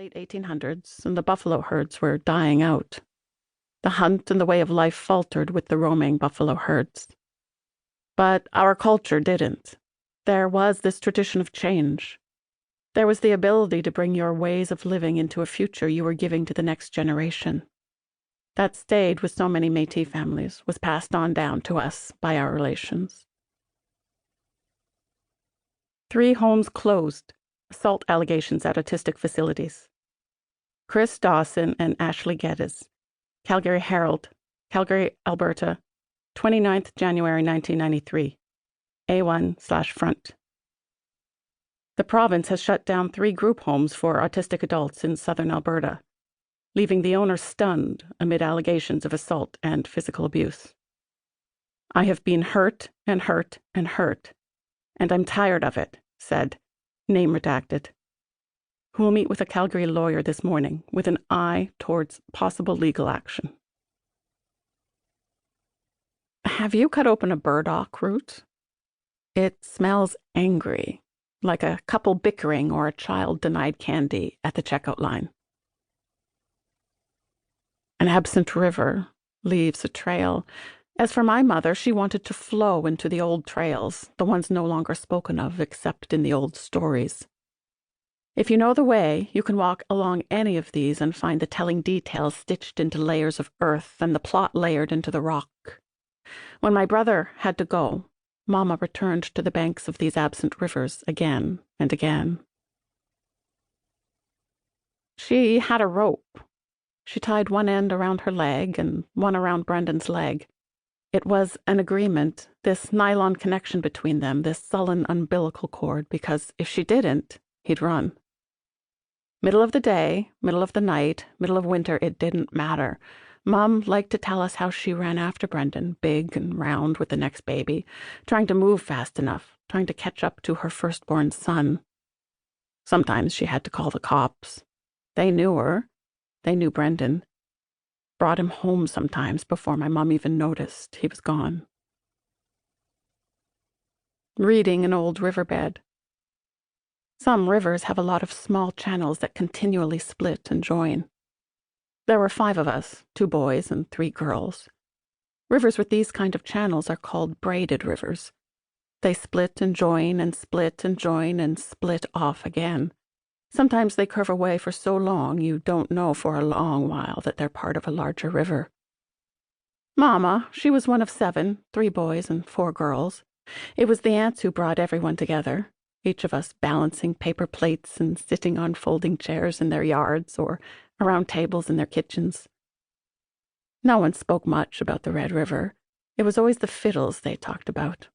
late 1800s, and the buffalo herds were dying out. The hunt and the way of life faltered with the roaming buffalo herds. But our culture didn't. There was this tradition of change. There was the ability to bring your ways of living into a future you were giving to the next generation. That stayed with so many Métis families, was passed on down to us by our relations. 3 homes closed. Assault allegations at autistic facilities. Chris Dawson and Ashley Geddes. Calgary Herald, Calgary, Alberta, 29th January 1993. A1/front. The province has shut down 3 group homes for autistic adults in southern Alberta, leaving the owner stunned amid allegations of assault and physical abuse. I have been hurt and hurt and hurt, and I'm tired of it, said, name redacted, who will meet with a Calgary lawyer this morning with an eye towards possible legal action. Have you cut open a burdock root? It smells angry, like a couple bickering or a child denied candy at the checkout line. An absent river leaves a trail. As for my mother, she wanted to flow into the old trails, the ones no longer spoken of except in the old stories. If you know the way, you can walk along any of these and find the telling details stitched into layers of earth and the plot layered into the rock. When my brother had to go, Mama returned to the banks of these absent rivers again and again. She had a rope. She tied one end around her leg and one around Brendan's leg. It was an agreement, this nylon connection between them, this sullen umbilical cord, because if she didn't, he'd run. Middle of the day, middle of the night, middle of winter, it didn't matter. Mom liked to tell us how she ran after Brendan, big and round with the next baby, trying to move fast enough, trying to catch up to her firstborn son. Sometimes she had to call the cops. They knew her. They knew Brendan. Brought him home sometimes before my mom even noticed he was gone. Reading an old riverbed. Some rivers have a lot of small channels that continually split and join. There were 5 of us, 2 boys and 3 girls. Rivers with these kind of channels are called braided rivers. They split and join and split and join and split off again. Sometimes they curve away for so long you don't know for a long while that they're part of a larger river. Mama, she was one of 7, 3 boys and 4 girls. It was the aunts who brought everyone together, each of us balancing paper plates and sitting on folding chairs in their yards or around tables in their kitchens. No one spoke much about the Red River. It was always the fiddles they talked about.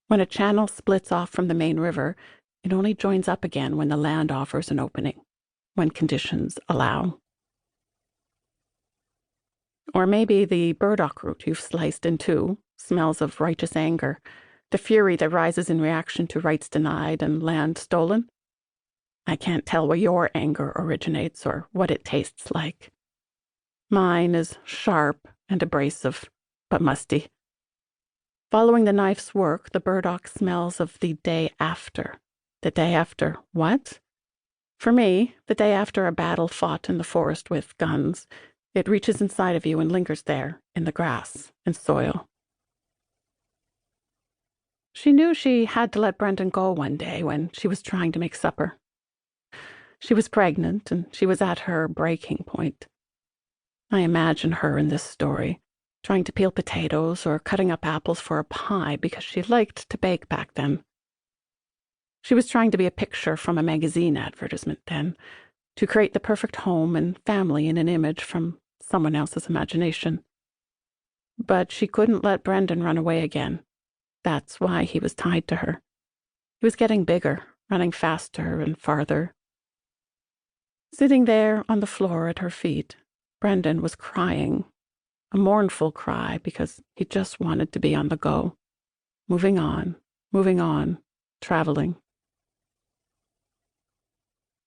When a channel splits off from the main river, it only joins up again when the land offers an opening, when conditions allow. Or maybe the burdock root you've sliced in 2 smells of righteous anger, the fury that rises in reaction to rights denied and land stolen. I can't tell where your anger originates or what it tastes like. Mine is sharp and abrasive, but musty. Following the knife's work, the burdock smells of the day after. The day after what? For me, the day after a battle fought in the forest with guns. It reaches inside of you and lingers there, in the grass and soil. She knew she had to let Brendan go one day when she was trying to make supper. She was pregnant, and she was at her breaking point. I imagine her in this story, trying to peel potatoes or cutting up apples for a pie because she liked to bake back then. She was trying to be a picture from a magazine advertisement then, to create the perfect home and family in an image from someone else's imagination. But she couldn't let Brendan run away again. That's why he was tied to her. He was getting bigger, running faster and farther. Sitting there on the floor at her feet, Brendan was crying, a mournful cry because he just wanted to be on the go, moving on, traveling.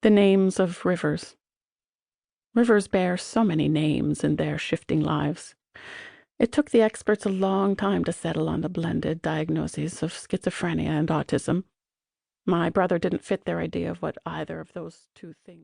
The names of rivers. Rivers bear so many names in their shifting lives. It took the experts a long time to settle on the blended diagnoses of schizophrenia and autism. My brother didn't fit their idea of what either of those 2 things